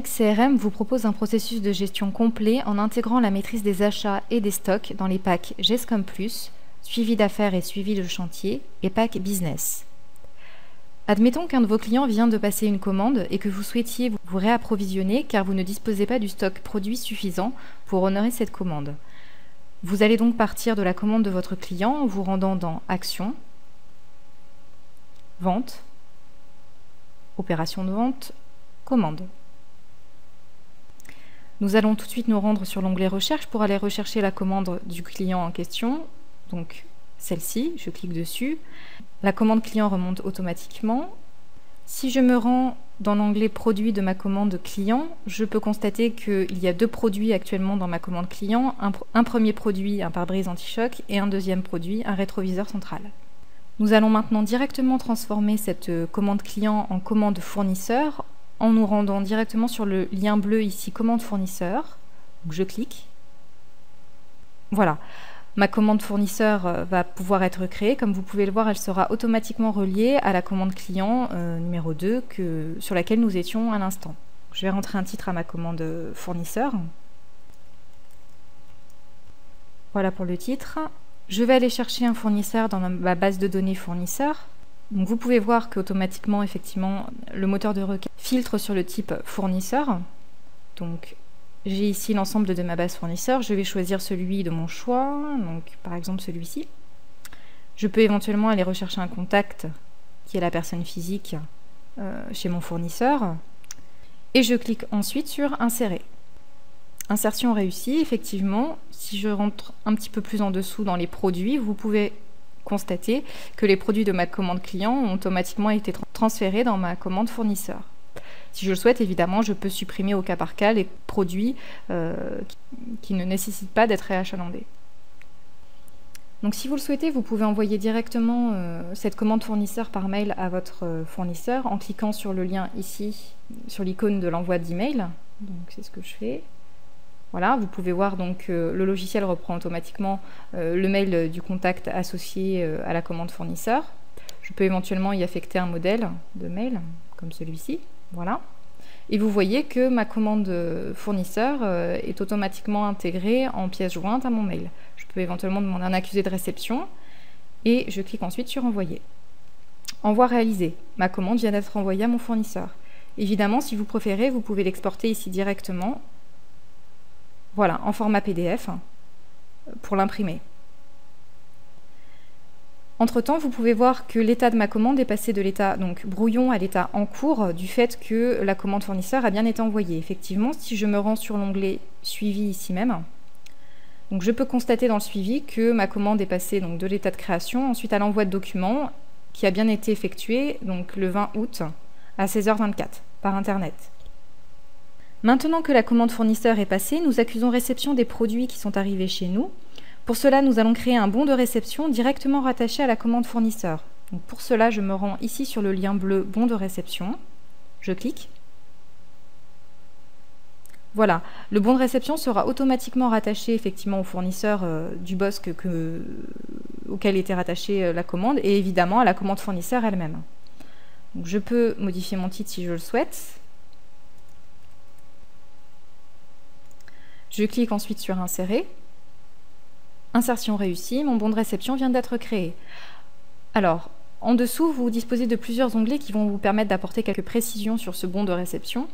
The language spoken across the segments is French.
XCRM vous propose un processus de gestion complet en intégrant la maîtrise des achats et des stocks dans les packs GESCOM+, suivi d'affaires et suivi de chantier, et pack business. Admettons qu'un de vos clients vient de passer une commande et que vous souhaitiez vous réapprovisionner car vous ne disposez pas du stock produit suffisant pour honorer cette commande. Vous allez donc partir de la commande de votre client en vous rendant dans Action, Vente, Opération de vente, Commande. Nous allons tout de suite nous rendre sur l'onglet Recherche pour aller rechercher la commande du client en question. Donc celle-ci, je clique dessus. La commande client remonte automatiquement. Si je me rends dans l'onglet Produits de ma commande client, je peux constater qu'il y a deux produits actuellement dans ma commande client. Un premier produit, un pare-brise anti-choc, et un deuxième produit, un rétroviseur central. Nous allons maintenant directement transformer cette commande client en commande fournisseur en nous rendant directement sur le lien bleu ici, commande fournisseur. Donc je clique. Voilà. Ma commande fournisseur va pouvoir être créée. Comme vous pouvez le voir, elle sera automatiquement reliée à la commande client numéro 2 sur laquelle nous étions à l'instant. Je vais rentrer un titre à ma commande fournisseur. Voilà pour le titre. Je vais aller chercher un fournisseur dans ma base de données fournisseur. Donc vous pouvez voir qu'automatiquement, effectivement, le moteur de requête filtre sur le type fournisseur. Donc j'ai ici l'ensemble de ma base fournisseur. Je vais choisir celui de mon choix, donc par exemple celui-ci. Je peux éventuellement aller rechercher un contact qui est la personne physique chez mon fournisseur. Et je clique ensuite sur Insérer. Insertion réussie, effectivement. Si je rentre un petit peu plus en dessous dans les produits, vous pouvez constater que les produits de ma commande client ont automatiquement été transférés dans ma commande fournisseur. Si je le souhaite, évidemment, je peux supprimer au cas par cas les produits qui ne nécessitent pas d'être réachalandés. Donc si vous le souhaitez, vous pouvez envoyer directement cette commande fournisseur par mail à votre fournisseur en cliquant sur le lien ici, sur l'icône de l'envoi d'email. Donc c'est ce que je fais. Voilà, vous pouvez voir donc le logiciel reprend automatiquement le mail du contact associé à la commande fournisseur. Je peux éventuellement y affecter un modèle de mail, comme celui-ci. Voilà. Et vous voyez que ma commande fournisseur est automatiquement intégrée en pièce jointe à mon mail. Je peux éventuellement demander un accusé de réception et je clique ensuite sur Envoyer. Envoi réalisé. Ma commande vient d'être envoyée à mon fournisseur. Évidemment, si vous préférez, vous pouvez l'exporter ici directement. Voilà, en format PDF pour l'imprimer. Entre-temps, vous pouvez voir que l'état de ma commande est passé de l'état donc brouillon à l'état en cours du fait que la commande fournisseur a bien été envoyée. Effectivement, si je me rends sur l'onglet Suivi ici même, donc je peux constater dans le suivi que ma commande est passée donc de l'état de création ensuite à l'envoi de documents qui a bien été effectué donc le 20 août à 16h24 par Internet. Maintenant que la commande fournisseur est passée, nous accusons réception des produits qui sont arrivés chez nous. Pour cela, nous allons créer un bon de réception directement rattaché à la commande fournisseur. Donc pour cela, je me rends ici sur le lien bleu bon de réception. Je clique. Voilà, le bon de réception sera automatiquement rattaché effectivement au fournisseur du BOSC auquel était rattachée la commande et évidemment à la commande fournisseur elle-même. Donc je peux modifier mon titre si je le souhaite. Je clique ensuite sur Insérer. Insertion réussie, mon bon de réception vient d'être créé. Alors, en dessous, vous disposez de plusieurs onglets qui vont vous permettre d'apporter quelques précisions sur ce bon de réception.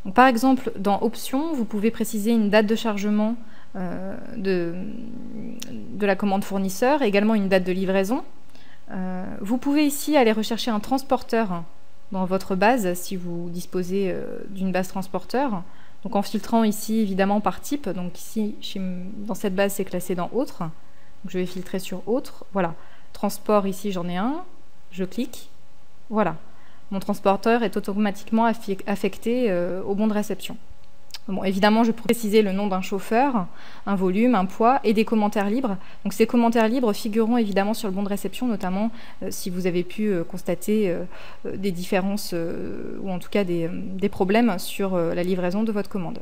Donc, par exemple, dans Options, vous pouvez préciser une date de chargement de la commande fournisseur, également une date de livraison. Vous pouvez ici aller rechercher un transporteur dans votre base, si vous disposez d'une base transporteur. Donc en filtrant ici évidemment par type, donc ici dans cette base c'est classé dans Autres, donc je vais filtrer sur Autres, voilà, transport ici j'en ai un, je clique, voilà, mon transporteur est automatiquement affecté au bon de réception. Bon, évidemment je peux préciser le nom d'un chauffeur, un volume, un poids et des commentaires libres. Donc ces commentaires libres figureront évidemment sur le bon de réception, notamment si vous avez pu constater des différences ou en tout cas des problèmes sur la livraison de votre commande.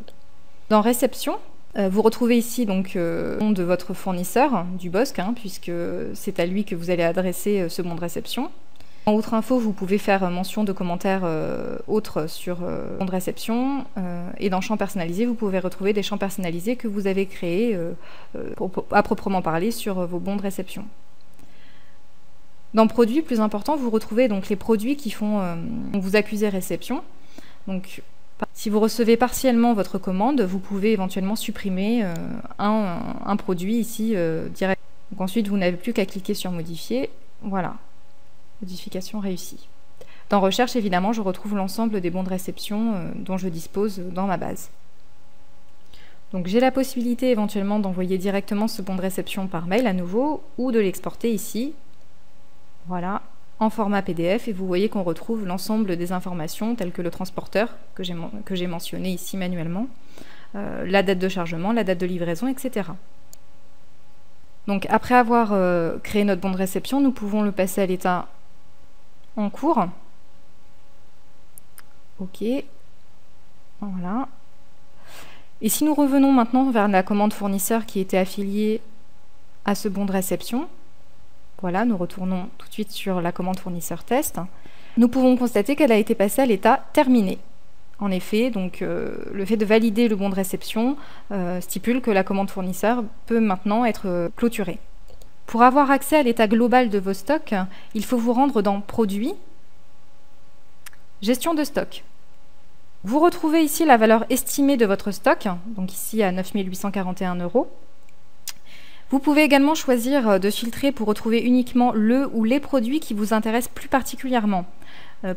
Dans réception, vous retrouvez ici donc le nom de votre fournisseur, du BOSC, puisque c'est à lui que vous allez adresser ce bon de réception. En outre info, vous pouvez faire mention de commentaires autres sur bon de réception et dans champs personnalisés, vous pouvez retrouver des champs personnalisés que vous avez créés à proprement parler sur vos bons de réception. Dans produits, plus important, vous retrouvez donc les produits qui font vous accuser réception. Donc, si vous recevez partiellement votre commande, vous pouvez éventuellement supprimer un produit ici direct. Donc ensuite, vous n'avez plus qu'à cliquer sur modifier. Voilà. Modification réussie. Dans recherche, évidemment, je retrouve l'ensemble des bons de réception dont je dispose dans ma base. Donc j'ai la possibilité éventuellement d'envoyer directement ce bon de réception par mail à nouveau ou de l'exporter ici, voilà, en format PDF, et vous voyez qu'on retrouve l'ensemble des informations telles que le transporteur que j'ai mentionné ici manuellement, la date de chargement, la date de livraison, etc. Donc après avoir créé notre bon de réception, nous pouvons le passer à l'état en cours. Ok, voilà. Et si nous revenons maintenant vers la commande fournisseur qui était affiliée à ce bon de réception, voilà, nous retournons tout de suite sur la commande fournisseur test, nous pouvons constater qu'elle a été passée à l'état terminé. En effet, donc, le fait de valider le bon de réception stipule que la commande fournisseur peut maintenant être clôturée. Pour avoir accès à l'état global de vos stocks, il faut vous rendre dans Produits, Gestion de stock. Vous retrouvez ici la valeur estimée de votre stock, donc ici à 9 841 €. Vous pouvez également choisir de filtrer pour retrouver uniquement le ou les produits qui vous intéressent plus particulièrement.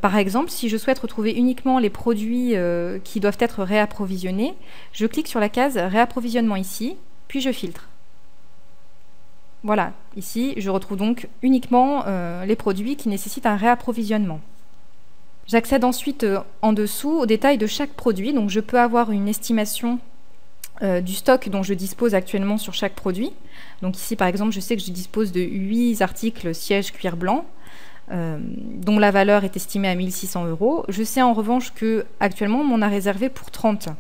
Par exemple, si je souhaite retrouver uniquement les produits qui doivent être réapprovisionnés, je clique sur la case réapprovisionnement ici, puis je filtre. Voilà, ici je retrouve donc uniquement les produits qui nécessitent un réapprovisionnement. J'accède ensuite en dessous au détail de chaque produit, donc je peux avoir une estimation du stock dont je dispose actuellement sur chaque produit. Donc ici par exemple je sais que je dispose de 8 articles siège cuir blanc dont la valeur est estimée à 1 600 €. Je sais en revanche que actuellement on m'en a réservé pour 30,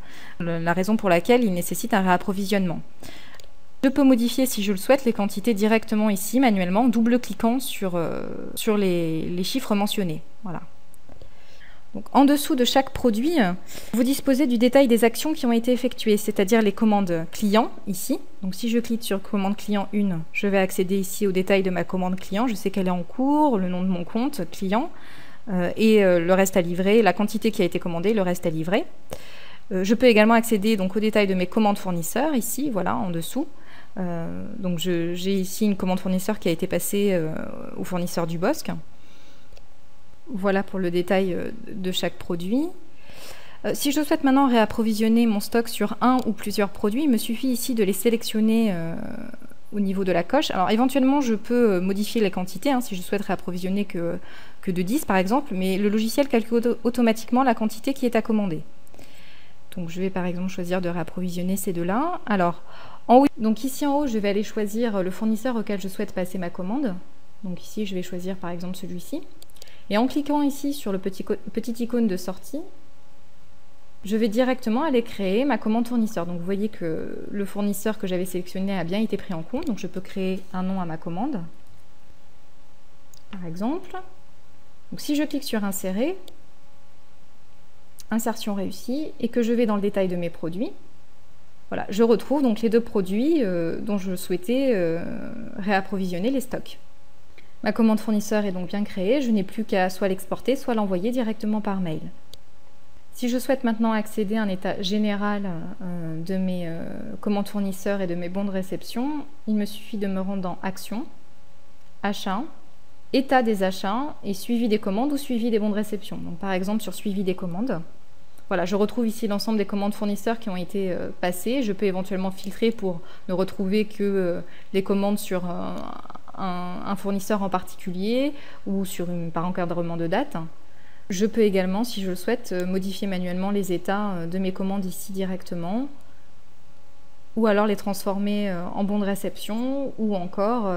la raison pour laquelle il nécessite un réapprovisionnement. Je peux modifier si je le souhaite les quantités directement ici manuellement, double-cliquant sur les chiffres mentionnés. Voilà. Donc, en dessous de chaque produit, vous disposez du détail des actions qui ont été effectuées, c'est-à-dire les commandes clients, ici. Donc si je clique sur commande client 1, je vais accéder ici au détail de ma commande client. Je sais qu'elle est en cours, le nom de mon compte, client, et le reste à livrer, la quantité qui a été commandée, le reste à livrer. Je peux également accéder donc, au détail de mes commandes fournisseurs, ici, voilà, en dessous. Donc j'ai ici une commande fournisseur qui a été passée au fournisseur du Bosc. Voilà pour le détail de chaque produit. Si je souhaite maintenant réapprovisionner mon stock sur un ou plusieurs produits, il me suffit ici de les sélectionner au niveau de la coche. Alors éventuellement, je peux modifier les quantités, hein, si je souhaite réapprovisionner que de 10 par exemple, mais le logiciel calcule automatiquement la quantité qui est à commander. Donc je vais par exemple choisir de réapprovisionner ces deux-là. Alors, donc ici en haut, je vais aller choisir le fournisseur auquel je souhaite passer ma commande. Donc ici, je vais choisir par exemple celui-ci. Et en cliquant ici sur le petit icône de sortie, je vais directement aller créer ma commande fournisseur. Donc vous voyez que le fournisseur que j'avais sélectionné a bien été pris en compte. Donc je peux créer un nom à ma commande, par exemple. Donc si je clique sur insérer, insertion réussie, et que je vais dans le détail de mes produits, voilà, je retrouve donc les deux produits dont je souhaitais réapprovisionner les stocks. Ma commande fournisseur est donc bien créée, je n'ai plus qu'à soit l'exporter, soit l'envoyer directement par mail. Si je souhaite maintenant accéder à un état général de mes commandes fournisseurs et de mes bons de réception, il me suffit de me rendre dans Actions, Achats, État des achats et Suivi des commandes ou Suivi des bons de réception. Donc, par exemple sur Suivi des commandes, voilà, je retrouve ici l'ensemble des commandes fournisseurs qui ont été passées. Je peux éventuellement filtrer pour ne retrouver que les commandes sur un fournisseur en particulier ou par encadrement de date. Je peux également, si je le souhaite, modifier manuellement les états de mes commandes ici directement, ou alors les transformer en bons de réception, ou encore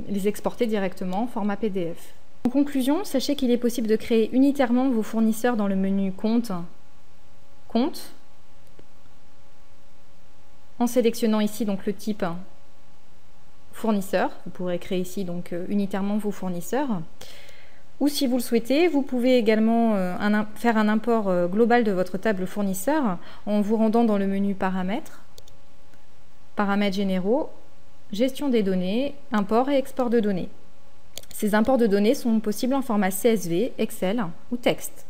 les exporter directement en format PDF. En conclusion, sachez qu'il est possible de créer unitairement vos fournisseurs dans le menu Compte, en sélectionnant ici donc le type fournisseur. Vous pourrez créer ici donc unitairement vos fournisseurs. Ou si vous le souhaitez, vous pouvez également faire un import global de votre table fournisseur en vous rendant dans le menu Paramètres, Paramètres généraux, Gestion des données, Import et export de données. Ces imports de données sont possibles en format CSV, Excel ou texte.